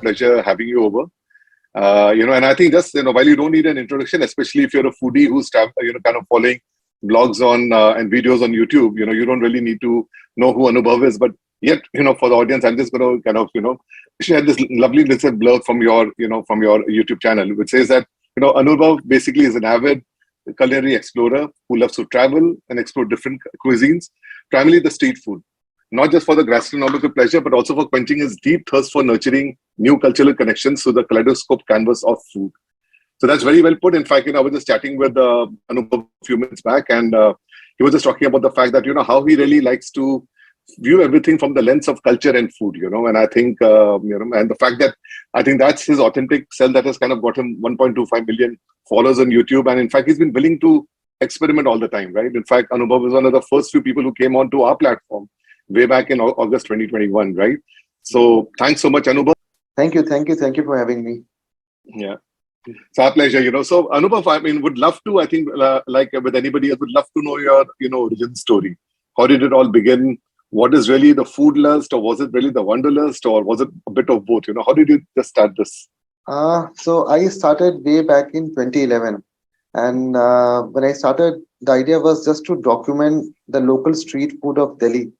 pleasure having you over. And I think just, while you don't need an introduction, especially if you're a foodie who's, kind of following blogs on and videos on YouTube, you don't really need to know who Anubhav is. But yet, for the audience, I'm just going to kind of, share this lovely little blurb from your YouTube channel, which says that, Anubhav basically is an avid culinary explorer who loves to travel and explore different cuisines, primarily the street food, not just for the gastronomical pleasure, but also for quenching his deep thirst for nurturing new cultural connections through the kaleidoscope canvas of food. So that's very well put. In fact, I was just chatting with Anubhav a few minutes back, and he was just talking about the fact that, how he really likes to view everything from the lens of culture and food, and I think, and the fact that I think that's his authentic self that has kind of got him 1.25 million followers on YouTube. And in fact, he's been willing to experiment all the time, right? In fact, Anubhav is one of the first few people who came onto our platform way back in August 2021, right? So thanks so much, Anubhav. Thank you for having me. Yeah. It's our pleasure, So Anubhav, would love to, I think, like with anybody else, would love to know your, origin story. How did it all begin? What is really the food lust, or was it really the wanderlust, or was it a bit of both? How did you just start this? So I started way back in 2011. And when I started, the idea was just to document the local street food of Delhi.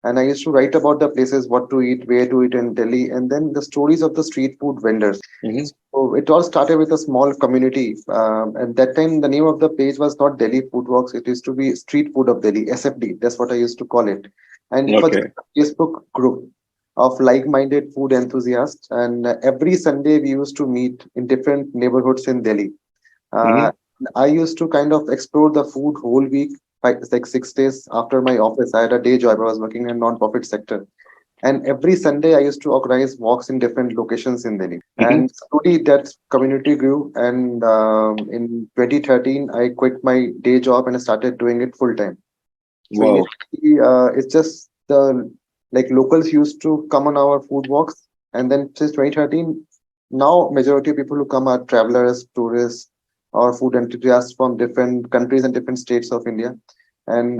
And I used to write about the places, what to eat, where to eat in Delhi, and then the stories of the street food vendors. Mm-hmm. So it all started with a small community. At that time, the name of the page was not Delhi Food Walks. It used to be Street Food of Delhi, SFD. That's what I used to call it. And it was a Facebook group of like-minded food enthusiasts. And every Sunday, we used to meet in different neighborhoods in Delhi. I used to kind of explore the food whole week. Like 6 days after my office, I had a day job. I was working in a non-profit sector. And every Sunday, I used to organize walks in different locations in Delhi. And slowly that community grew. And in 2013, I quit my day job and I started doing it full time. So it's just the locals used to come on our food walks. And then since 2013, now majority of people who come are travelers, tourists, or food enthusiasts from different countries and different states of India. And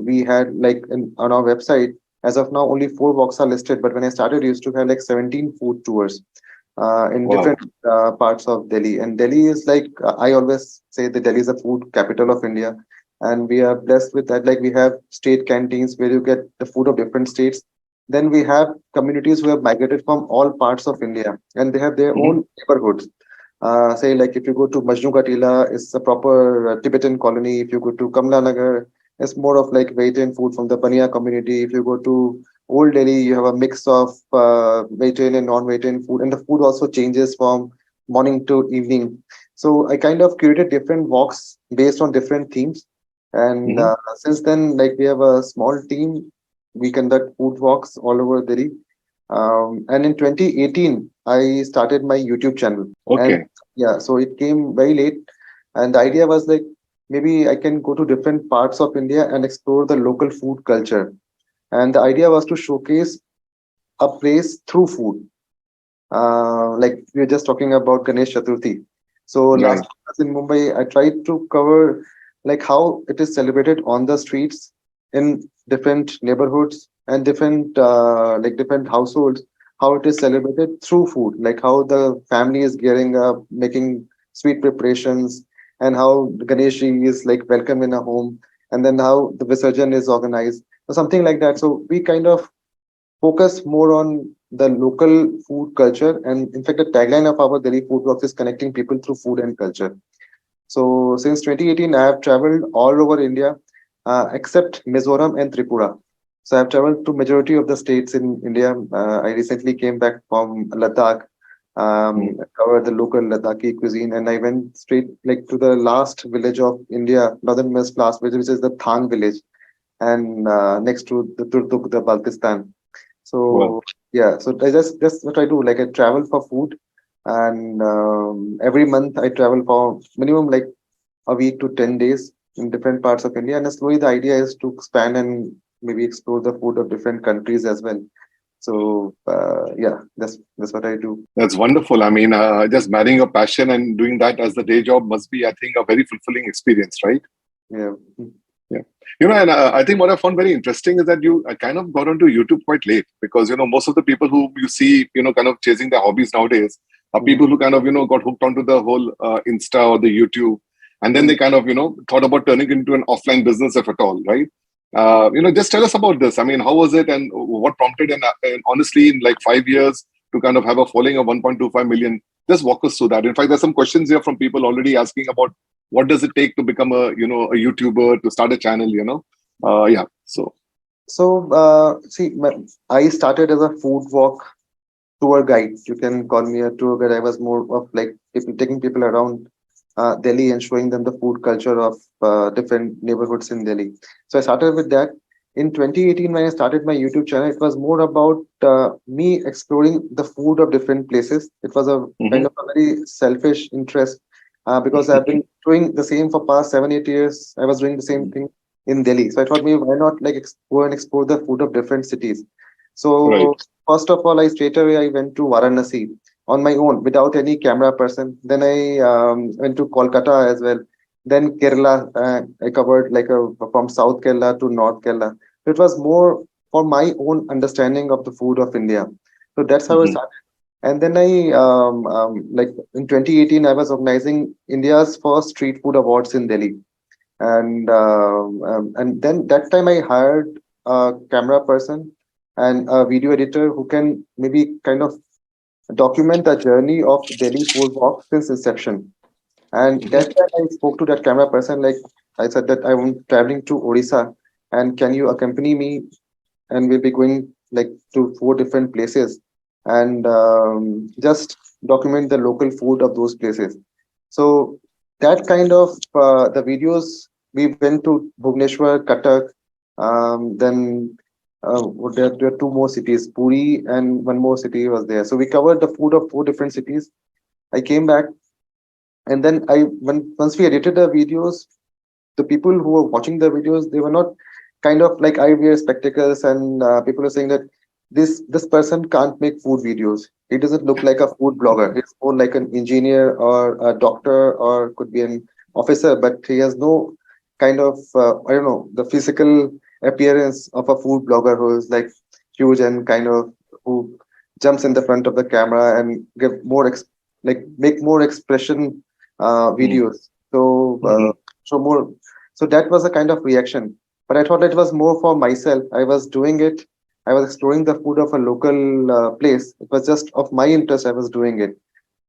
we had on our website, as of now, only 4 walks are listed. But when I started, we used to have 17 food tours in different parts of Delhi. And Delhi is I always say that Delhi is the food capital of India. And we are blessed with that. We have state canteens where you get the food of different states. Then we have communities who have migrated from all parts of India, and they have their own neighborhoods. Say if you go to Majnu Katila, it's a proper Tibetan colony. If you go to Kamla Nagar, it's more of vegetarian food from the Baniya community. If you go to Old Delhi, you have a mix of vegetarian and non-vegetarian food, and the food also changes from morning to evening. So I kind of curated different walks based on different themes. And since then, we have a small team. We conduct food walks all over Delhi. And in 2018, I started my YouTube channel. Okay. And, so it came very late. And the idea was maybe I can go to different parts of India and explore the local food culture. And the idea was to showcase a place through food. We were just talking about Ganesh Chaturthi. So last in Mumbai, I tried to cover how it is celebrated on the streets in different neighborhoods and different different households, how it is celebrated through food, how the family is gearing up, making sweet preparations, and how Ganeshi is welcome in a home, and then how the Visarjan is organized, or something like that. So we kind of focus more on the local food culture. And in fact, the tagline of our Delhi Food Walks is connecting people through food and culture. So since 2018, I have traveled all over India, except Mizoram and Tripura. So I've traveled to majority of the states in India. I recently came back from Ladakh, covered the local Ladakhi cuisine, and I went straight to the last village of India, northernmost last village, which is the Thang village, and next to the Turtuk, the Baltistan. So so that's what I do. I travel for food, and every month I travel for minimum a week to 10 days in different parts of India. And slowly the idea is to expand and maybe explore the food of different countries as well. So that's what I do. That's wonderful. Just marrying your passion and doing that as the day job must be, I think, a very fulfilling experience, right? Yeah. Yeah. And I think what I found very interesting is that you kind of got onto YouTube quite late because, most of the people who you see, kind of chasing their hobbies nowadays are Mm, people who kind of, got hooked onto the whole Insta or the YouTube. And then mm. they kind of, thought about turning into an offline business, if at all, right? Just tell us about this. I mean, how was it and what prompted, and honestly, in like 5 years to kind of have a following of 1.25 million? Just walk us through that. In fact, there's some questions here from people already asking about what does it take to become a YouTuber, to start a channel, yeah. So, So, see, I started as a food walk tour guide. You can call me a tour guide. I was more of like taking people around Delhi and showing them the food culture of different neighborhoods in Delhi. So I started with that. In 2018, when I started my YouTube channel, it was more about me exploring the food of different places. It was a kind mhm. of a very selfish interest because I've been doing the same for past 7, 8 years. I was doing the same thing in Delhi. So I thought, maybe why not like go and explore the food of different cities. Right. So first of all, I straight away I went to Varanasi on my own without any camera person. Then I went to Kolkata as well. Then Kerala, I covered like from South Kerala to North Kerala. It was more for my own understanding of the food of India. So that's how I Mhm. started. And then I like in 2018, I was organizing India's first street food awards in Delhi. And then that time I hired a camera person and a video editor who can maybe kind of document the journey of Delhi food walk since inception. And that time I spoke to that camera person, like I said that I'm traveling to Odisha, and can you accompany me? And we'll be going like to 4 different places and just document the local food of those places. So that kind of the videos we went to Bhubaneswar, Cuttack, then there are 2 more cities, Puri and one more city was there. So we covered the food of 4 different cities. I came back and then once we edited the videos, the people who were watching the videos, they were not kind of like I wear spectacles and people are saying that this person can't make food videos. He doesn't look like a food blogger. He's more like an engineer or a doctor or could be an officer, but he has no kind of I don't know the physical appearance of a food blogger who is like huge and kind of who jumps in the front of the camera and give more like make more expression Mhm. videos. So Mhm. so more so that was a kind of reaction. But I thought it was more for myself. I was doing it. I was exploring the food of a local place. It was just of my interest. I was doing it.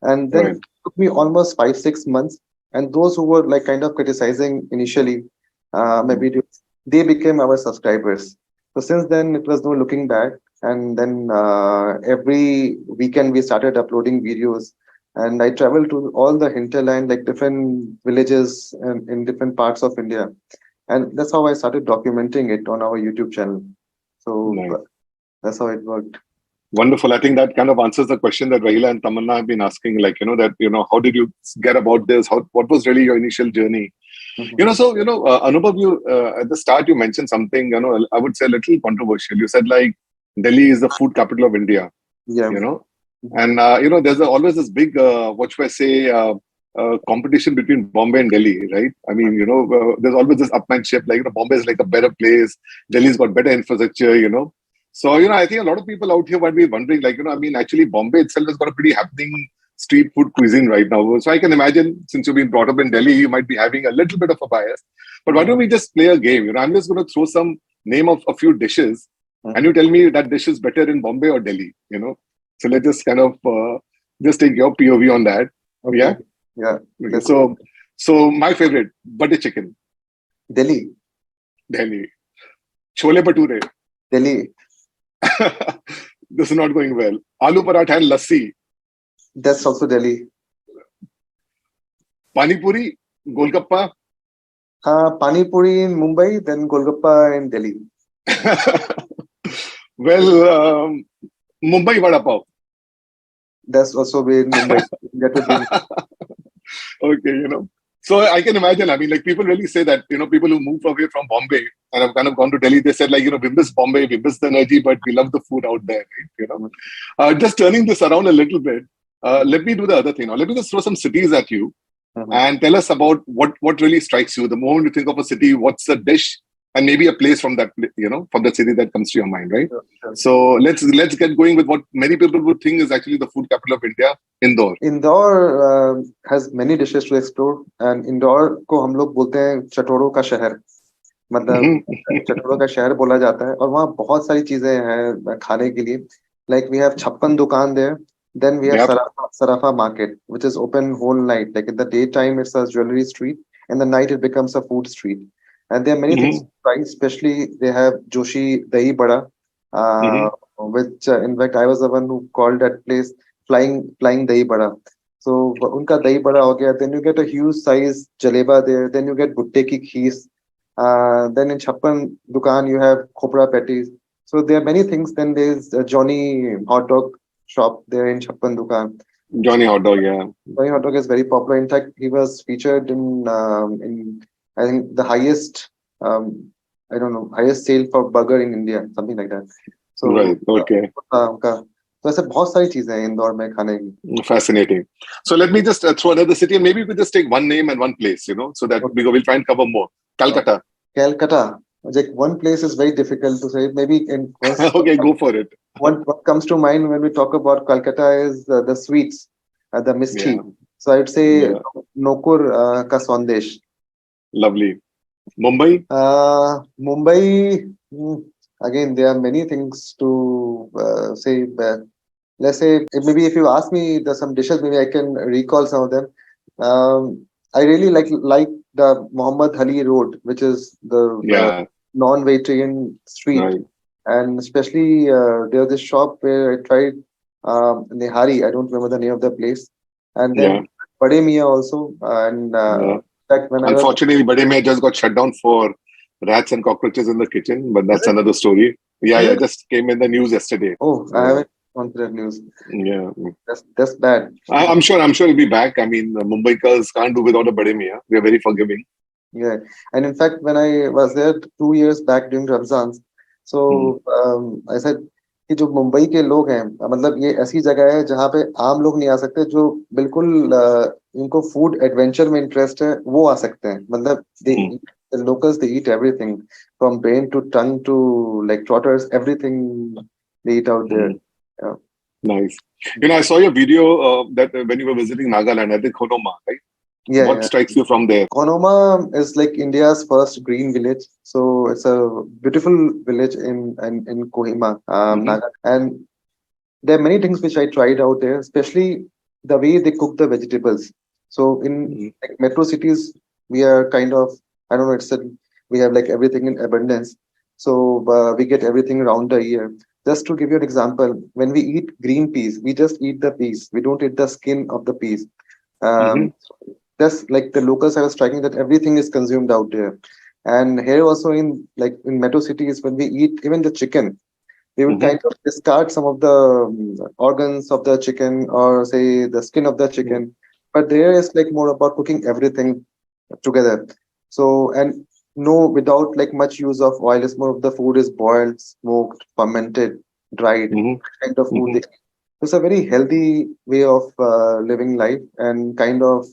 And then Right. it took me almost 5, 6 months. And those who were like kind of criticizing initially my videos, they became our subscribers. So since then, it was no looking back. And then every weekend we started uploading videos. And I traveled to all the hinterland, like different villages and in different parts of India. And that's how I started documenting it on our YouTube channel. So Nice. that's how it worked. Wonderful. I think that kind of answers the question that Rahila and Tamanna have been asking, like, that, how did you get about this? What was really your initial journey? Mhm. So, Anubhav, you, at the start, you mentioned something, I would say a little controversial. You said, like, Delhi is the food capital of India, Yeah. you know, Mhm. and, there's always this big, what should I say, competition between Bombay and Delhi, right? I mean, there's always this upmanship, like, Bombay is like a better place, Delhi's got better infrastructure, So, I think a lot of people out here might be wondering, like, I mean, actually, Bombay itself has got a pretty happening street food cuisine right now. So I can imagine, since you've been brought up in Delhi, you might be having a little bit of a bias. But why don't Mhm. we just play a game? I'm just going to throw some name of a few dishes, and you Mhm. tell me that dish is better in Bombay or Delhi. So let's just kind of just take your POV on that. Okay. Yeah. Yeah. Okay. Let's go. So my favorite, butter chicken, Delhi. Delhi. Chole bhature. Delhi. This is not going well. Aloo paratha and lassi. That's also Delhi. Pani puri, golgappa. Pani Puri in Mumbai, then Golgappa in Delhi. Well, Mumbai vada pav. That's also be in Mumbai. That would be in, Okay, So I can imagine. I mean, like people really say that, people who move away from Bombay and have kind of gone to Delhi, they said like, we miss Bombay, we miss the energy, but we love the food out there, right? Just turning this around a little bit, let me do the other thing now. Let me just throw some cities at you. and tell us about what really strikes you. The moment you think of a city, what's a dish and maybe a place from that, from the city that comes to your mind, right? Sure. So let's get going with what many people would think is actually the food capital of India, Indore. Indore has many dishes to explore, and Indore को हम लोग बोलते हैं चटोरों का शहर. मतलब चटोरों का शहर बोला जाता है, और वहाँ बहुत सारी चीजें हैं खाने के लिए. Like we have छप्पन दुकान there. Then we have Yep. Sarafa Market, which is open whole night. Like in the daytime, it's a jewelry street, and the night it becomes a food street. And there are many things to try. Especially they have Joshi Dahi Bada, which in fact I was the one who called that place flying Dahi Bada. So unka Dahi Bada ho gaya. Then you get a huge size jaleba there. Then you get bhutte ki kheer. Then in Chappan Dukan you have khopra patties. So there are many things. Then there's Johnny hot dog shop there in Chappan Dukan. Johnny hot dog, yeah. Johnny hot dog is very popular. In fact, he was featured in I think the highest highest sale for burger in India, something like that. So right, okay. तो ऐसे बहुत सारी चीजें हैं इंदौर में खाने की. Fascinating. So let me just throw another city, and maybe we could just take one name and one place, so that we'll try and cover more. Calcutta. Calcutta. Like one place is very difficult to say. Maybe okay, go for it. What comes to mind when we talk about Calcutta is the sweets, the misti. Yeah. So I would say Nokur ka Sandesh. Lovely. Mumbai? Mumbai, again, there are many things to say. Let's say, maybe if you ask me, there's some dishes, maybe I can recall some of them. I really like the Muhammad Ali Road, which is the non-vegetarian street. Right. And especially, there was this shop where I tried Nehari. I don't remember the name of the place. And then Bade Miya also. And unfortunately, Bade Miya just got shut down for rats and cockroaches in the kitchen. But that's another story. Yeah, just came in the news yesterday. Oh, I haven't gone to that news. Yeah, that's bad. I'm sure it'll be back. I mean, Mumbaikars can't do without a Bade Miya. We are very forgiving. Yeah, and in fact, when I was there 2 years back during Ramzan, so I said कि जो मुंबई के लोग हैं, मतलब ये ऐसी जगह है जहाँ पे आम लोग नहीं आ सकते, जो बिल्कुल इनको फूड एडवेंचर में इंटरेस्ट है, वो आ सकते हैं. मतलब the locals, they eat everything from brain to tongue to like trotters, everything they eat out there. Yeah. Nice. I saw your video that when you were visiting Nagaland, I think Konoma, right? Yeah. What strikes you from there? Konoma is like India's first green village. So it's a beautiful village in Kohima, Nagaland. And there are many things which I tried out there, especially the way they cook the vegetables. So in like metro cities, we are kind of, I don't know, we have like everything in abundance. So we get everything around the year. Just to give you an example, when we eat green peas, we just eat the peas. We don't eat the skin of the peas. That's like the locals I was striking that everything is consumed out there. And here also in metro cities, when we eat even the chicken, we would kind of discard some of the organs of the chicken or say the skin of the chicken. But there is like more about cooking everything together. So, and no, without like much use of oil, it's more of the food is boiled, smoked, fermented, dried, kind of food. It's a very healthy way of living life and kind of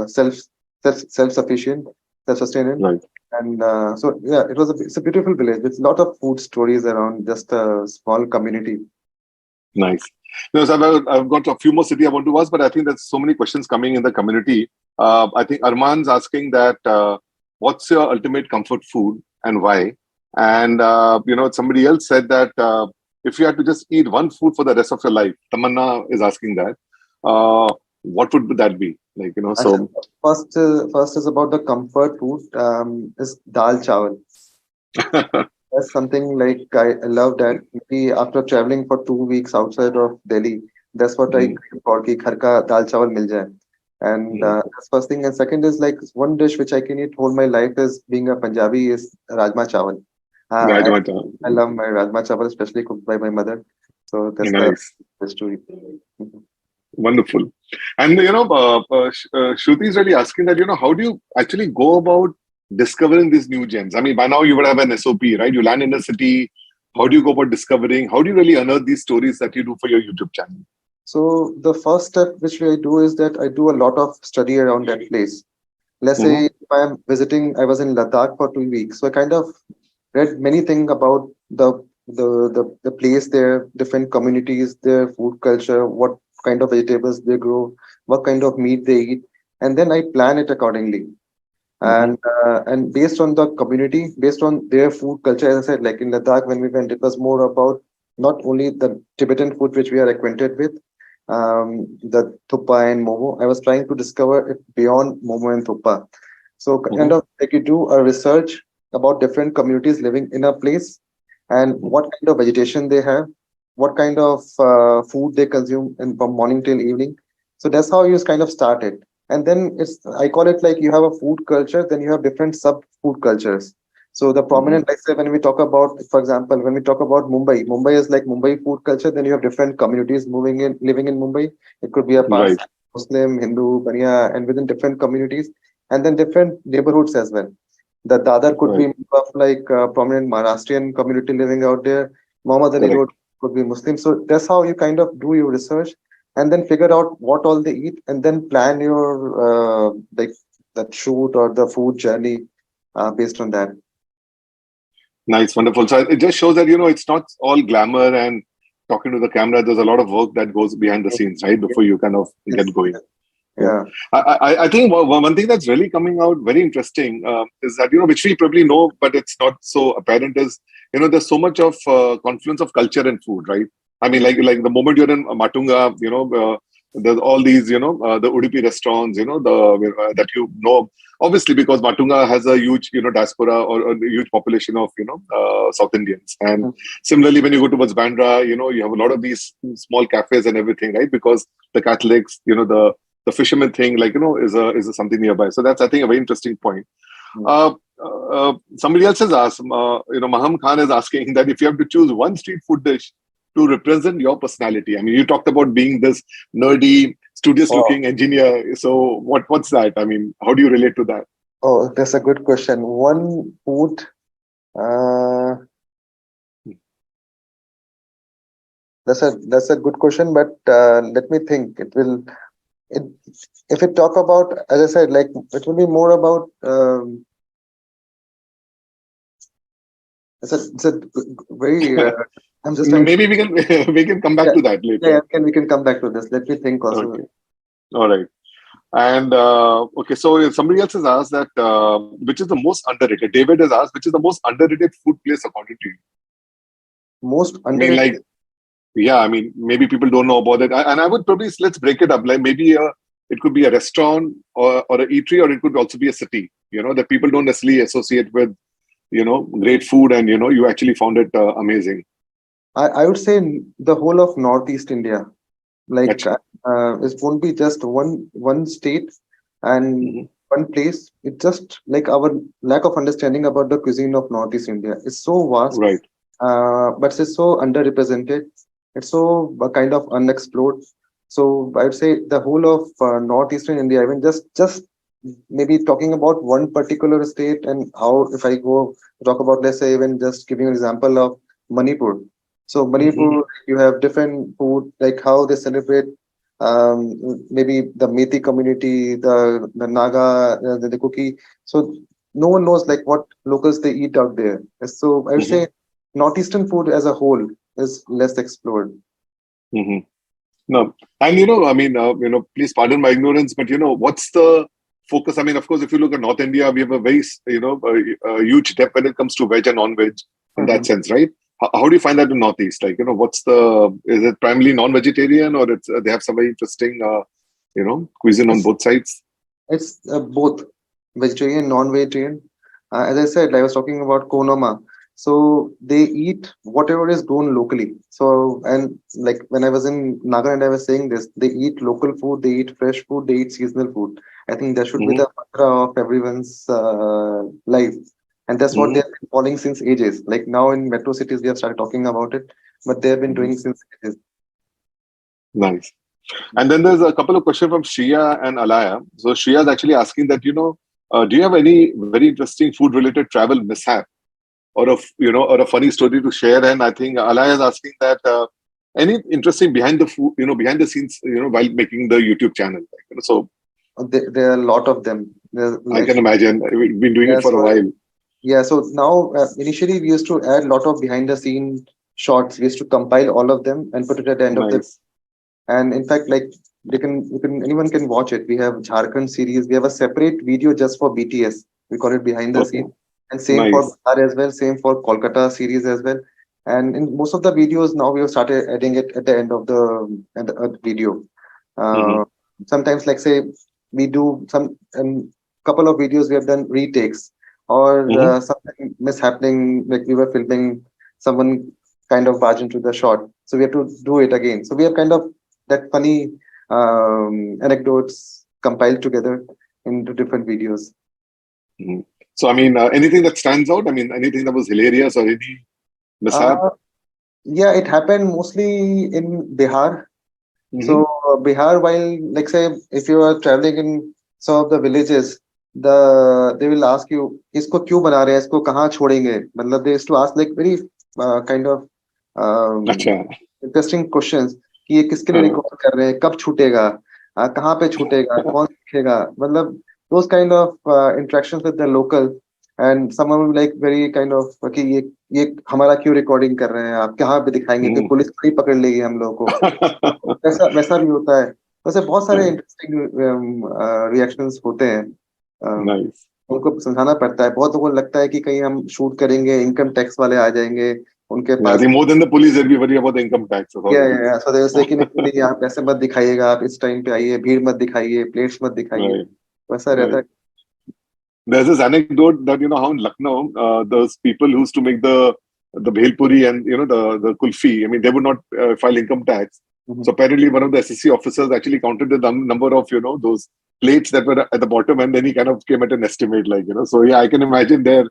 self-sufficient, self-sustaining. Right. And so, yeah, it's a beautiful village with a lot of food stories around just a small community. Nice. So I've got a few more cities I want to ask, but I think there's so many questions coming in the community. I think Arman's asking that, what's your ultimate comfort food and why? And, somebody else said that if you had to just eat one food for the rest of your life, Tamanna is asking that, what would that be? So first is about the comfort food, is dal chawal. That's something like I love that. Maybe after traveling for 2 weeks outside of Delhi, that's what I crave for, ki ghar ka dal chawal mil jaye. And that's first thing. And second is like one dish which I can eat whole my life is being a Punjabi is rajma chawal. I love my rajma chawal, especially cooked by my mother. So that's nice. The story. Wonderful. And, Shruti is really asking that, how do you actually go about discovering these new gems? I mean, by now you would have an SOP, right? You land in a city. How do you go about discovering? How do you really unearth these stories that you do for your YouTube channel? So the first step which I do is that I do a lot of study around that place. Let's say Mm-hmm. if I am visiting, I was in Ladakh for 2 weeks, so I kind of read many things about the place there, different communities, their food culture, what kind of vegetables they grow, what kind of meat they eat, and then I plan it accordingly. Mm-hmm. And based on the community, based on their food culture, as I said, like in Ladakh when we went, it was more about not only the Tibetan food which we are acquainted with, the thuppa and momo. I was trying to discover it beyond momo and thuppa. So kind Mm-hmm. of like you do a research about different communities living in a place and what kind of vegetation they have, what kind of food they consume in, from morning till evening. So that's how you kind of start it. And then it's, I call it like you have a food culture, then you have different sub food cultures. So the Mm-hmm. prominent, like say when we talk about, for example, when we talk about Mumbai, Mumbai is like Mumbai food culture. Then you have different communities moving in, living in Mumbai. It could be a Right. Parsi, Muslim, Hindu, Baniya, and within different communities, and then different neighborhoods as well. The Dadar could Right. be of like prominent Maharashtrian community living out there. Muhammad Ali Road Correct. could be Muslim. So that's how you kind of do your research and then figure out what all they eat and then plan your like that shoot or the food journey based on that. Nice. Wonderful. So it just shows that, it's not all glamour and talking to the camera. There's a lot of work that goes behind the scenes, right? Before you kind of get Yes. going. Yeah. Yeah. I think one thing that's really coming out very interesting is that, which we probably know, but it's not so apparent is, there's so much of confluence of culture and food, right? I mean, like the moment you're in Matunga, there's all these, the Udupi restaurants, that obviously because Matunga has a huge, diaspora or a huge population of, South Indians. And similarly, when you go towards Bandra, you have a lot of these small cafes and everything, right? Because the Catholics, the fisherman thing, like, is something nearby. So that's, I think, a very interesting point. Mm. Somebody else has asked, Maham Khan is asking that if you have to choose one street food dish to represent your personality. I mean, you talked about being this nerdy, studious Oh, looking engineer. So what's that? I mean, how do you relate to that? oh, that's a good question. One food, uh, that's a good question, but let me think. It, if it talk about, as I said, like it will be more about. It's a very. I'm just trying to. Maybe we can we can come back Yeah, to that yeah, later. yeah, we can come back to this. Let me think also. Okay. All right. And okay, so somebody else has asked that which is the most underrated. David has asked which is the most underrated food place according to you. Most I mean, like, underrated. yeah, I mean, maybe people don't know about it. And I would probably, let's break it up. Like maybe it could be a restaurant or an eatery, or it could also be a city, that people don't necessarily associate with, great food, and, you actually found it amazing. I would say the whole of Northeast India. Like Achha. it won't be just one state and Mm-hmm. one place. It's just like our lack of understanding about the cuisine of Northeast India. It's so vast, Right. but it's so underrepresented. It's so kind of unexplored. So I would say the whole of northeastern India, even just maybe talking about one particular state and how if I go talk about, let's say, even just giving an example of Manipur. So Mm-hmm. Manipur, you have different food like how they celebrate maybe the Methi community, the Naga, the Kuki. So no one knows like what locals they eat out there. So I would Mm-hmm. say northeastern food as a whole is less explored. Mm-hmm. No, and I mean, please pardon my ignorance, but what's the focus? I mean, of course, if you look at North India, we have a very, a huge depth when it comes to veg and non-veg in that Mhm. sense, right? How do you find that in Northeast? Like, is it primarily non-vegetarian, or they have some very interesting, cuisine on It's both sides? it's both vegetarian, non-vegetarian. As I said, I was talking about Konoma. So they eat whatever is grown locally. So and like when I was in Nagaland, I was saying this: they eat local food, they eat fresh food, they eat seasonal food. I think that should be Mm-hmm. the mantra of everyone's life, and that's what Mm-hmm. they've been following since ages. Like now in metro cities, we have started talking about it, but they've been Mm-hmm. doing since ages. Nice. And then there's a couple of questions from Shia and Alaya. So Shia is actually asking that, do you have any very interesting food-related travel mishap, or a funny story to share? And I think Alaya is asking that Any interesting behind the food, behind the scenes, while making the YouTube channel? So There are a lot of them. There's I like, can imagine. We've been doing yeah, it for a while. yeah. So now, initially we used to add a lot of behind the scene shots. We used to compile all of them and put it at the end of the. Nice. And in fact, like anyone can watch it. We have Jharkhand series. We have a separate video just for BTS. We call it behind the Okay. scene. And same for Nice. Bihar as well. Same for Kolkata series as well. And in most of the videos now we have started adding it at the end of the video. Hmm. Uh, Sometimes, like say, we do some couple of videos we have done retakes or Hmm. something mishappening, like we were filming someone kind of barge into the shot, so we have to do it again. So we have kind of that funny anecdotes compiled together into different videos. Hmm. So, I mean, anything that stands out? I mean, anything that was hilarious or any mishap? Uh, yeah, it happened mostly in Bihar. Hmm. So Bihar, while like say if you are traveling in some of the villages, they will ask you इसको क्यों बना रहे हैं, इसको कहाँ छोड़ेंगे, मतलब they used to ask like very kind of um, Acha. interesting questions कि ये किसके लिए Uh, रिकॉर्ड कर रहे हैं, कब छूटेगा, कहाँ पे छूटेगा, कौन सीखेगा, मतलब those kind of interactions with the local, and someone will be like very kind of कि ये हमारा क्यों रिकॉर्डिंग कर रहे हैं, आप कहाँ पे दिखाएंगे कि hmm. पुलिस नहीं पकड़ लेगी हम लोगों को, तो वैसा वैसा भी होता है। वैसे बहुत सारे इंटरेस्टिंग रिएक्शंस होते हैं। Nice. उनको समझाना पड़ता है, बहुत लोगों को लगता है कि कहीं हम शूट करेंगे इनकम टैक्स वाले आ जाएंगे उनके Yeah, I pass. think more than the police, they'll be worried about the income tax authorities. सो दे से कि नहीं नहीं, आप ऐसे मत दिखाइएगा, आप इस टाइम पे आइए, भीड़ मत दिखाइए, प्लेट्स मत दिखाइए, Right. वैसा रहता Right. है। There's this anecdote that how in Lucknow, those people who used to make the bhel puri and the kulfi. I mean, they would not file income tax. So apparently, one of the SSC officers actually counted the number of those plates that were at the bottom, and then he kind of came at an estimate, like So yeah, I can imagine their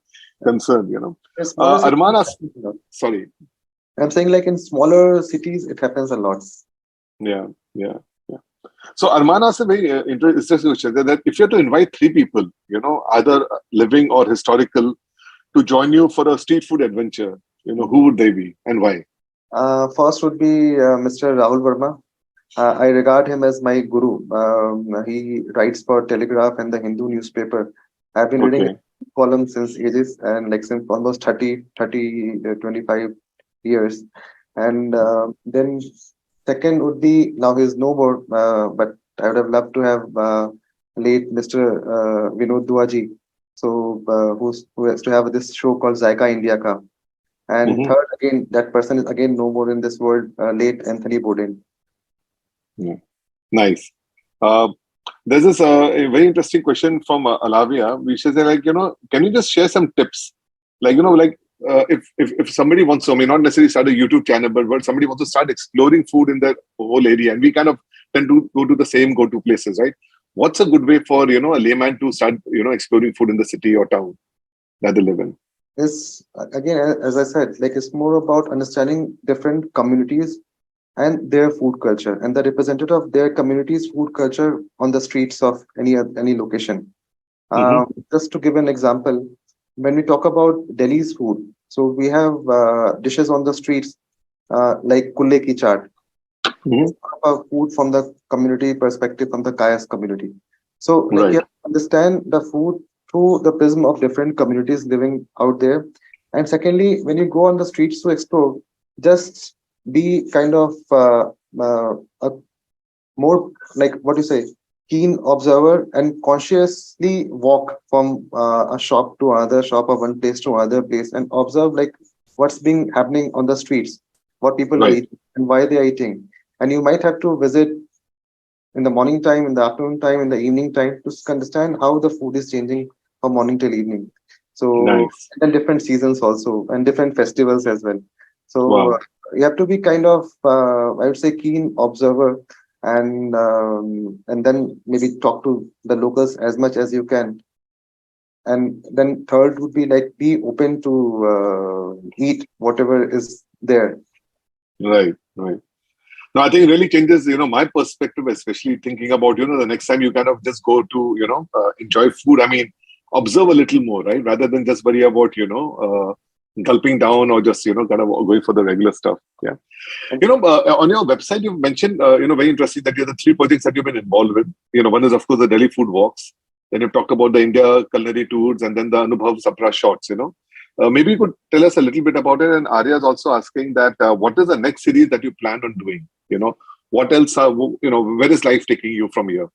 concern. In smaller Arman cities, asked, sorry, I'm saying like in smaller cities, it happens a lot. yeah, yeah. So Arman asked a very interesting question that if you have to invite three people, either living or historical, to join you for a street food adventure, who would they be and why? First would be Mr. Rahul Verma. I regard him as my guru. He writes for Telegraph and the Hindu newspaper. I've been reading his Okay. columns since ages, and like since almost 25 years. And then second would be, now he's no more, but I would have loved to have late Mr. Vinod Duaji. So who has to have this show called Zaika India Ka. And Hmm. third, again, that person is again no more in this world, late Anthony Bourdain. Yeah. Nice. Uh, there's this a very interesting question from Alavia, which says that, like, can you just share some tips? Like, if somebody wants to, I mean, not necessarily start a YouTube channel, but somebody wants to start exploring food in that whole area, and we kind of tend to go to the same go-to places, right? What's a good way for, a layman to start, exploring food in the city or town that they live in? Is again, as I said, like it's more about understanding different communities and their food culture and the representative of their community's food culture on the streets of any location. Hmm. Just to give an example, when we talk about Delhi's food, so we have dishes on the streets like kulle ki chaat, Hmm. food from the community perspective, from the Kayas community. So, like you Right. have to understand the food through the prism of different communities living out there. And secondly, when you go on the streets to explore, just be kind of a more like what you say, keen observer and consciously walk from a shop to another shop or one place to another place and observe like what's being happening on the streets, what people are Right. eating and why they are eating. And you might have to visit in the morning time, in the afternoon time, in the evening time to understand how the food is changing from morning till evening. So, Nice. and different seasons also, and different festivals as well. So, Wow. you have to be kind of, I would say, keen observer, and then maybe talk to the locals as much as you can. And then third would be like be open to eat whatever is there. Right. Right. No, I think it really changes, my perspective, especially thinking about, the next time you kind of just go to, enjoy food. I mean, observe a little more, right? Rather than just worry about, gulping down or just, kind of going for the regular stuff. Yeah. On your website, you've mentioned, very interesting that you have the three projects that you've been involved with. One is, of course, the Delhi food walks. Then you've talked about the India culinary tours and then the Anubhav Sapra shots, Maybe you could tell us a little bit about it. And Arya is also asking that what is the next series that you plan on doing? What else where is life taking you from here?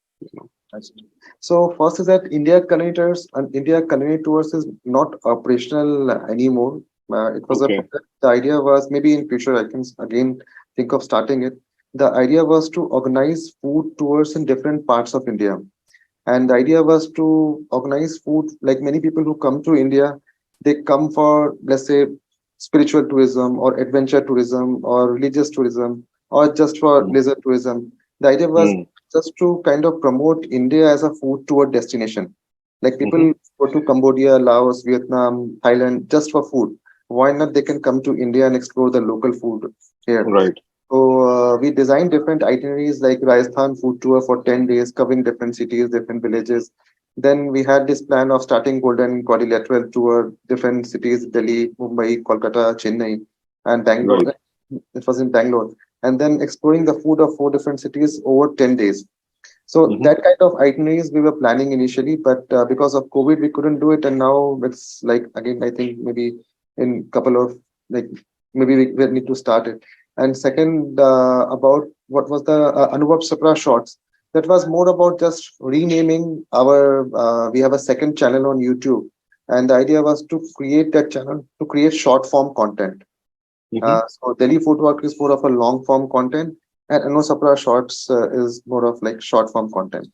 So first is that India Culinary Tours is not operational anymore. It was Okay. the idea was maybe in future I can again think of starting it. The idea was to organize food tours in different parts of India. And the idea was to organize food, like many people who come to India, they come for, let's say, spiritual tourism or adventure tourism or religious tourism or just for leisure tourism. The idea was just to kind of promote India as a food tour destination. Like people go to Cambodia, Laos, Vietnam, Thailand just for food. Why not they can come to India and explore the local food here? Right. So we designed different itineraries like Rajasthan food tour for 10 days, covering different cities, different villages. Then we had this plan of starting Golden Quadrilateral tour, different cities, Delhi, Mumbai, Kolkata, Chennai, and Bangalore. Right. It was in Bangalore. And then exploring the food of 4 different cities over 10 days. So that kind of itineraries we were planning initially, but because of COVID, we couldn't do it. And now it's like, again, I think maybe in couple of, like, maybe we need to start it. And second, about what was the Anubhav Sapra shots. That was more about just renaming our, we have a second channel on YouTube. And the idea was to create that channel, to create short form content. So Delhi Food Walk is more of a long form content. And Anubhav Sapra Shorts is more of like short form content.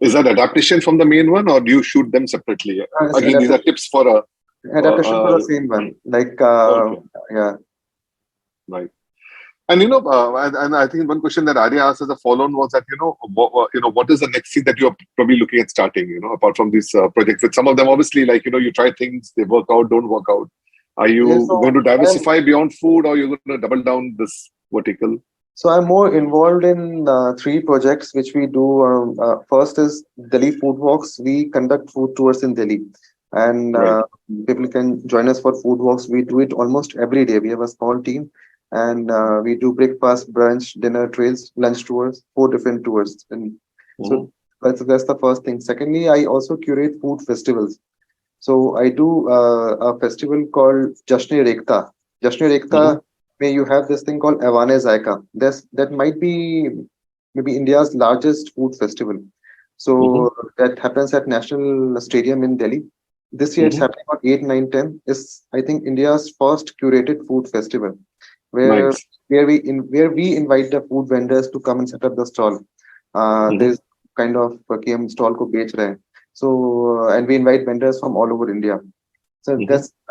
Is that adaptation from the main one or do you shoot them separately? Again, these are tips for a... Adaptation for the same one. Like, okay. Yeah. Right. And and I think one question that Arya asked as a follow-on was that what is the next thing that you're probably looking at starting? Apart from these projects, with some of them obviously like you try things, they work out, don't work out. Are you going to diversify beyond food, or you're going to double down this vertical? So I'm more involved in three projects which we do. First is Delhi Food Walks. We conduct food tours in Delhi, and people can join us for food walks. We do it almost every day. We have a small team. And we do breakfast, brunch, dinner trails, lunch tours, 4 different tours. And so that's the first thing. Secondly, I also curate food festivals. So I do a festival called Jashn-e-Rekta. Jashn-e-Rekta, where you have this thing called Awane-Zaika. That might be maybe India's largest food festival. So that happens at National Stadium in Delhi. This year it's happening on 8, 9, 10. Is I think India's first curated food festival. Where we invite the food vendors to come and set up the stall. There's kind of stall ko bech rahe. So and we invite vendors from all over India. So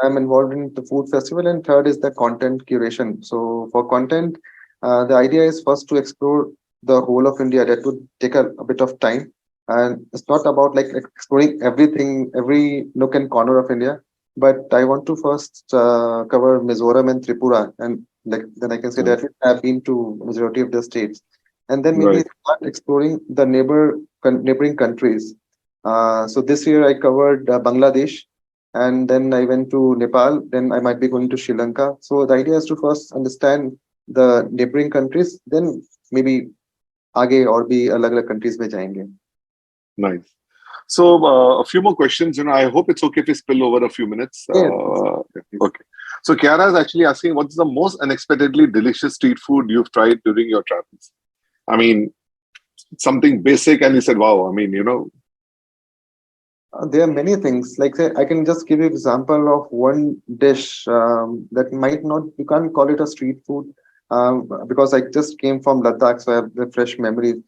I'm involved in the food festival. And third is the content curation. So for content, the idea is first to explore the whole of India. That would take a bit of time, and it's not about like exploring everything, every nook and corner of India. But I want to first cover Mizoram and Tripura, and then I can say that I've been to majority of the states, and then maybe start exploring the neighboring countries. So this year I covered Bangladesh, and then I went to Nepal. Then I might be going to Sri Lanka. So the idea is to first understand the neighboring countries, then maybe आगे और भी अलग-अलग countries में जाएंगे. Nice. So a few more questions. I hope it's okay if we spill over a few minutes. Okay. So Kiara is actually asking, what's the most unexpectedly delicious street food you've tried during your travels? I mean, something basic, and you said, wow. I mean, there are many things. Like say, I can just give you an example of one dish that might not, you can't call it a street food because I just came from Ladakh, so I have the fresh memories.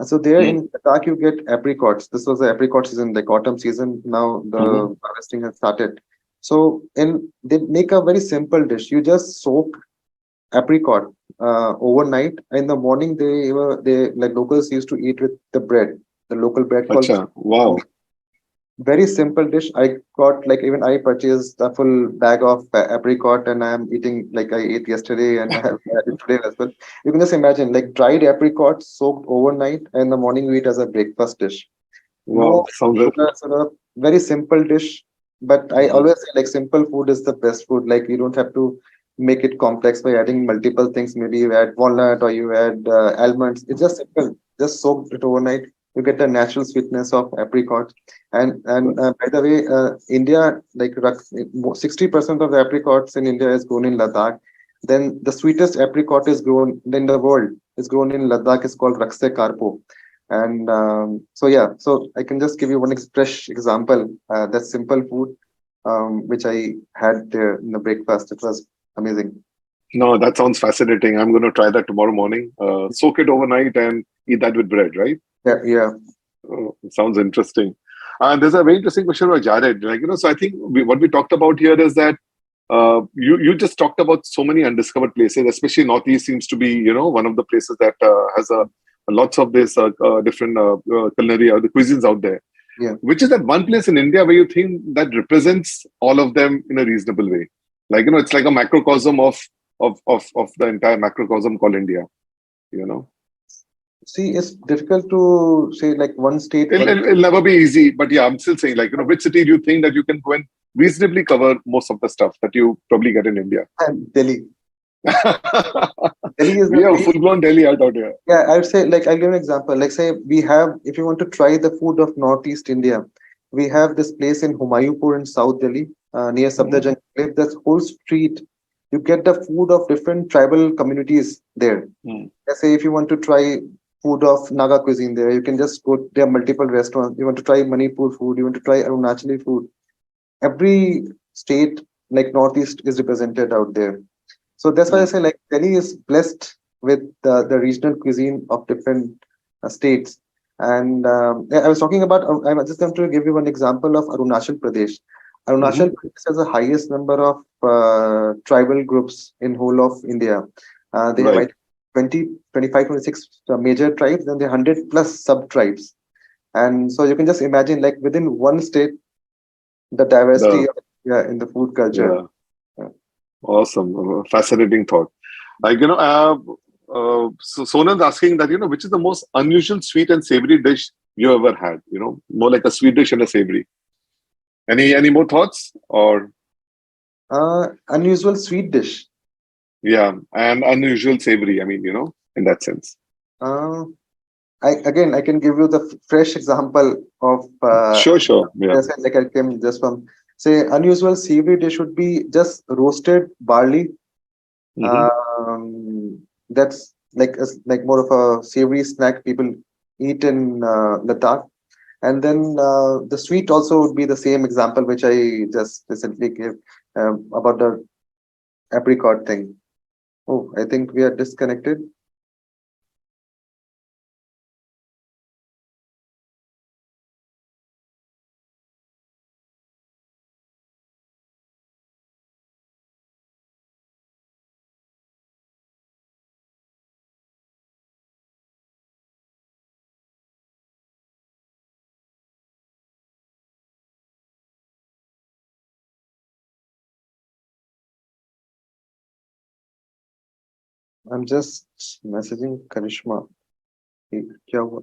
So there in Ladakh, you get apricots. This was the apricot season, like autumn season. Now the harvesting has started. So they make a very simple dish. You just soak apricot overnight. In the morning, they like locals used to eat with the bread, the local bread called. Wow. Very simple dish. I got even I purchased a full bag of apricot, and I am eating like I ate yesterday, and I have had it today as well. You can just imagine like dried apricots soaked overnight, and in the morning you eat as a breakfast dish. Wow, No sugar, very simple dish. But I Mhm. always say like simple food is the best food. Like you don't have to make it complex by adding multiple things. Maybe you add walnut or you add almonds. It's just simple. Just soak it overnight. You get the natural sweetness of apricot. And by the way, India, like 60% of the apricots in India is grown in Ladakh. Then the sweetest apricot is grown in the world is grown in Ladakh. Is called Rakse Karpo. And so yeah, so I can just give you one fresh example. That's simple food, which I had there in the breakfast. It was amazing. No, that sounds fascinating. I'm going to try that tomorrow morning. Soak it overnight and eat that with bread, right? Yeah, yeah. Sounds interesting. And there's a very interesting question about Jared. So I think what we talked about here is that you just talked about so many undiscovered places, especially Northeast seems to be, one of the places that has lots of this different culinary the cuisines out there. Yeah. Which is that one place in India where you think that represents all of them in a reasonable way? It's like a macrocosm of the entire macrocosm called India. You know, See, it's difficult to say like one state, it'll, one. it'll, it'll never be easy. But yeah, I'm still saying which city do you think that you can go and reasonably cover most of the stuff that you probably get in India? Delhi. Delhi is We the have place. full blown Delhi out here. Yeah, I would say like I'll give an example. Like say we have, if you want to try the food of Northeast India, we have this place in Humayunpur in South Delhi, near Mhm. Safdarjung. This whole street, you get the food of different tribal communities there. Mm. Let's say if you want to try food of Naga cuisine there, you can just go. There are multiple restaurants. You want to try Manipur food, you want to try Arunachali food. Every state like Northeast is represented out there. So that's why I Mm. say like Delhi is blessed with the regional cuisine of different states. And yeah, I was talking about. I'm just going to give you one example of Arunachal Pradesh. Arunachal Mhm. Pradesh has the highest number of tribal groups in whole of India. They have Right. like 20, 25, 26 major tribes, and they 100 plus sub tribes. And so you can just imagine, like within one state, the diversity The of, yeah, in the food culture. Yeah, Yeah. awesome, fascinating thought. So Sonal's asking that which is the most unusual sweet and savory dish you ever had. More like a sweet dish and a savory. Any more thoughts or Unusual sweet dish. yeah, and unusual savory? I mean, in that sense. Uh, I can give you the fresh example of Sure, sure. Yeah. like I came just from say unusual savory dish would be just roasted barley. Hmm. That's like like more of a savory snack people eat in Ladakh. And then the sweet also would be the same example which I just recently gave about the apricot thing. Oh, I think we are disconnected. I'm just messaging Karishma. क्या हुआ?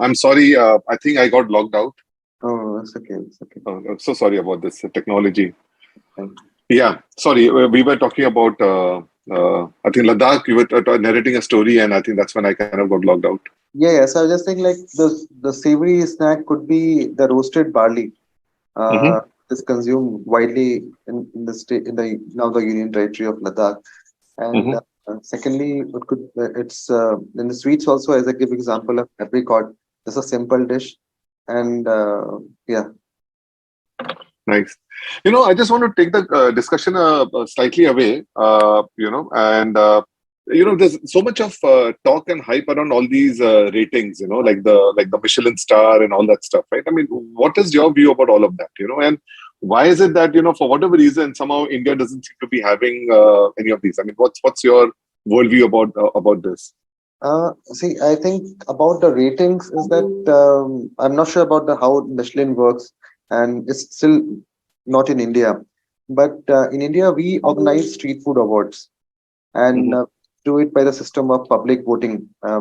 I'm sorry. I think I got logged out. Oh, it's okay. It's okay. I'm so sorry about this technology. Fine. Yeah, sorry. We were talking about, I think Ladakh. You were narrating a story, and I think that's when I kind of got logged out. Yeah, yeah. So I was just saying, like the savory snack could be the roasted barley. Hmm. Is consumed widely in the state in the now the Union Territory of Ladakh. And Hmm. secondly, it's in the sweets also. As I give example of apricot, it's a simple dish, and yeah, Nice. I just want to take the discussion slightly away, there's so much of talk and hype around all these ratings, like the Michelin star and all that stuff, right? I mean, what is your view about all of that, and why is it that, for whatever reason, somehow India doesn't seem to be having any of these? I mean, what's your worldview about this? See, I think about the ratings is that I'm not sure about the how Michelin works, and it's still not in India. But in India, we organize street food awards, and Hmm. do it by the system of public voting.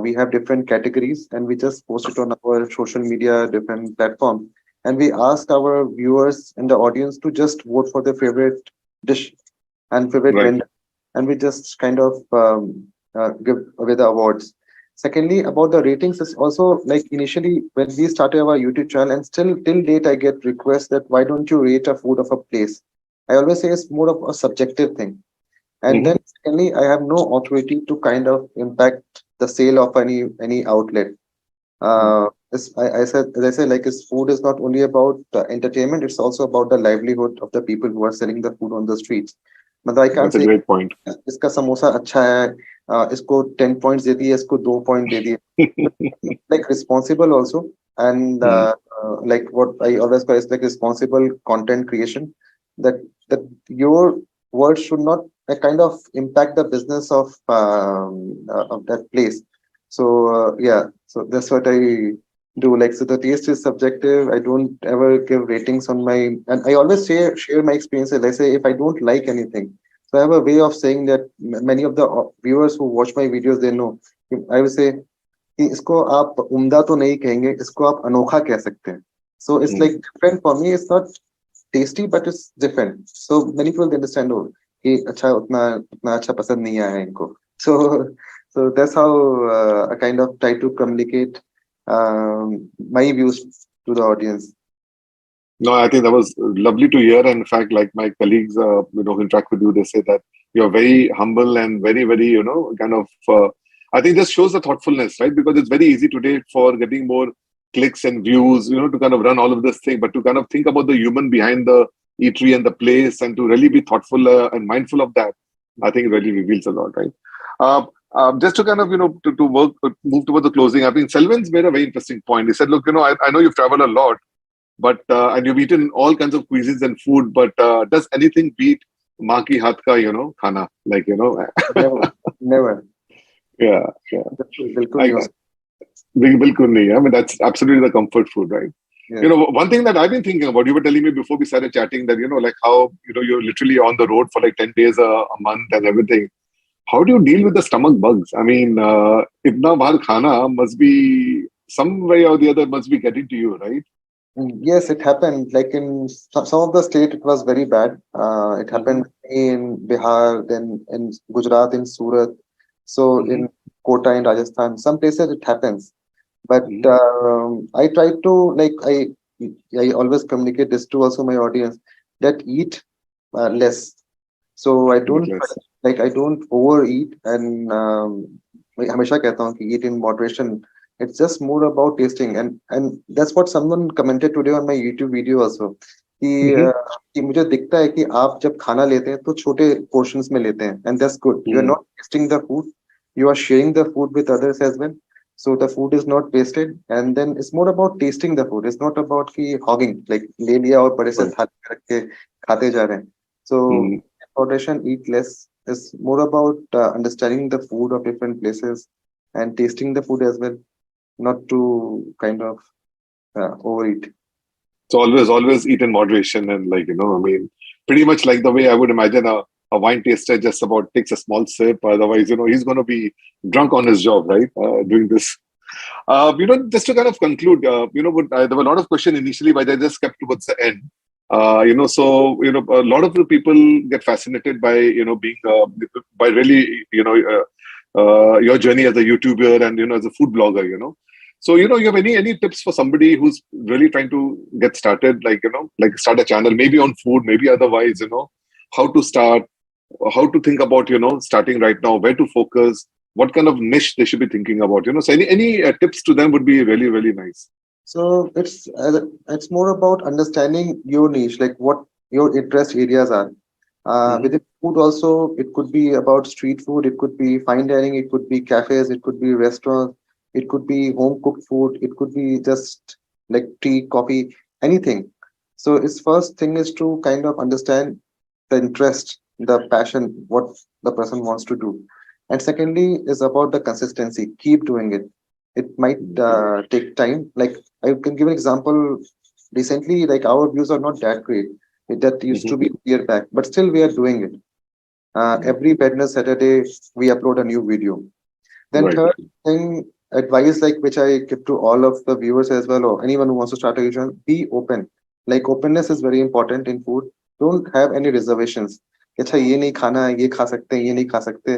We have different categories, and we just post it on our social media, different platforms, and we ask our viewers and the audience to just vote for their favorite dish and favorite Right. vendor, and we just kind of give away the awards. Secondly, about the ratings, is also like initially when we started our YouTube channel, and still till date, I get requests that why don't you rate a food of a place? I always say it's more of a subjective thing. And then Hmm. secondly, I have no authority to kind of impact the sale of any outlet. I said, as I said, like, food is not only about entertainment; it's also about the livelihood of the people who are selling the food on the streets. But I can't That's a say great point. इसका समोसा अच्छा है, इसको 10 points दे दिए, इसको 2 point दे दिए. Like responsible also, and Hmm. like what I always call is like responsible content creation. That your words should not kind of impact the business of that place. So yeah, so that's what I do. Like, so the taste is subjective. I don't ever give ratings on my, and I always share my experiences. I say if I don't like anything, so I have a way of saying that many of the viewers who watch my videos, they know. I will say कि इसको आप उम्दा तो नहीं कहेंगे, इसको आप अनोखा कह सकते हैं. So it's like Hmm. different for me. It's not tasty, but it's different. So many people they understand, oh, कि अच्छा उतना अच्छा पसंद नहीं आया है इनको. So that's how I kind of try to communicate my views to the audience. No, I think that was lovely to hear. And in fact, like my colleagues, who interact with you, they say that you're very humble and very, very, kind of. I think this shows the thoughtfulness, right? Because it's very easy today for getting more clicks and views, to kind of run all of this thing, but to kind of think about the human behind the eatery and the place, and to really be thoughtful and mindful of that, I think it really reveals a lot, right? Just to kind of, to work, move towards the closing, I think Selvin's made a very interesting point. He said, look, I know you've traveled a lot, but and you've eaten all kinds of cuisines and food, but does anything beat maa ki haath ka, khana? Like, Never, never. yeah, yeah. बिल्कुल I, नहीं हो सकता. bilkul nahi. I mean, that's absolutely the comfort food, right? Yeah. One thing that I've been thinking about, you were telling me before we started chatting that, like how, you're literally on the road for like 10 days a month and everything. How do you deal with the stomach bugs? I mean, itna bahar khana must be, some way or the other must be getting to you, right? Yes, it happened. Like in some of the state, it was very bad. It Mm-hmm. happened in Bihar, then in Gujarat, in Surat, so Mm-hmm. in Kota in Rajasthan. Some places it happens, but Mm-hmm. I try to like I always communicate this to also my audience that eat less. So I Bit don't less. like I don't overeat, and मैं हमेशा कहता हूँ कि eat in moderation. It's just more about tasting, and that's what someone commented today on my YouTube video also. कि Mm-hmm. कि मुझे दिखता है कि आप जब खाना लेते हैं तो छोटे portions में लेते हैं, and that's good. You are not tasting the food, you are sharing the food with others as well. So the food is not wasted, and then it's more about tasting the food. It's not about कि hogging, like ले लिया और बड़े से Right. थाली में रख के खाते जा रहे हैं. So Mm. moderation, eat less, is more about understanding the food of different places and tasting the food as well, not to kind of overeat. So always eat in moderation and like, I mean, pretty much like the way I would imagine a wine taster just about takes a small sip. Otherwise, he's going to be drunk on his job, right? Doing this. Just to kind of conclude, there were a lot of questions initially, but I just kept towards the end. So, a lot of the people get fascinated by, being, by really, your journey as a YouTuber and, as a food blogger. So, you have any tips for somebody who's really trying to get started, like, like start a channel, maybe on food, maybe otherwise, how to start, how to think about, starting right now, where to focus, what kind of niche they should be thinking about, so any tips to them would be really, really nice. So it's more about understanding your niche, like what your interest areas are. Hmm. Within food also, it could be about street food, it could be fine dining, it could be cafes, it could be restaurants, it could be home cooked food, it could be just like tea, coffee, anything. So its first thing is to kind of understand the interest, the passion, what the person wants to do. And secondly is about the consistency. Keep doing it. It might take time. Like I can give an example. Recently, like our views are not that great. That used to Hmm. be a year back, but still we are doing it. Every Wednesday, Saturday, we upload a new video. Then Right. third thing, advice like which I give to all of the viewers as well, or anyone who wants to start a kitchen, be open. Like openness is very important in food. Don't have any reservations. कि अच्छा ये नहीं खाना है, ये खा सकते हैं, ये नहीं खा सकते,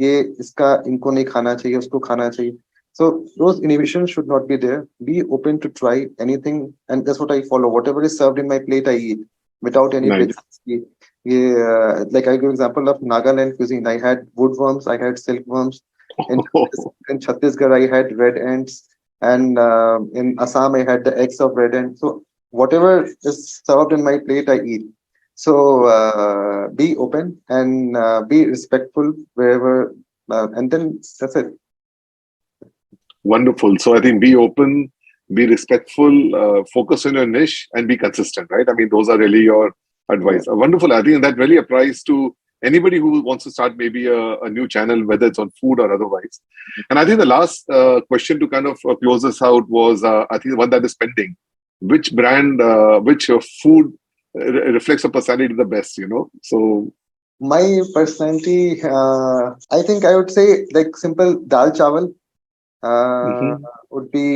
ये इसका इनको नहीं खाना चाहिए, उसको खाना चाहिए. So those inhibitions should not be there. Be open to try anything, and that's what I follow. Whatever is served in my plate, I eat without any Nice. prejudice. Yeah, like I give example of Nagaland cuisine. I had woodworms, I had silkworms. In in Chhattisgarh, I had red ants, and in Assam, I had the eggs of red ant. So whatever is served in my plate, I eat. So be open and be respectful wherever, and then that's it. Wonderful. So I think be open, be respectful, focus on your niche, and be consistent, right? I mean, those are really your Yeah. advice. Wonderful. I think that really applies to anybody who wants to start maybe a new channel, whether it's on food or otherwise. And I think the last question to kind of close us out was, I think the one that is pending. Which brand, which food reflects your personality the best, you know? So, My personality, I think I would say like simple dal chawal uh, mhm. would be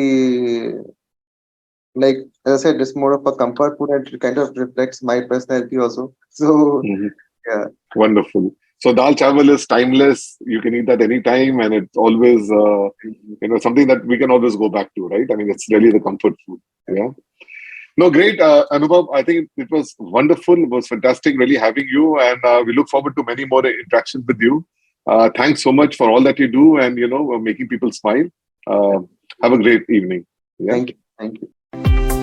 like as I said, it's more of a comfort food and it kind of reflects my personality also. So Mhm. yeah, Wonderful. So dal chawal is timeless. You can eat that anytime, and it's always something that we can always go back to, right? I mean, it's really the comfort food. Yeah. No, great, Anubhav. I think it was wonderful. It was fantastic, really having you, and we look forward to many more interactions with you. Thanks so much for all that you do, and making people smile. Uh, have a great evening. Yeah. thank you, thank you.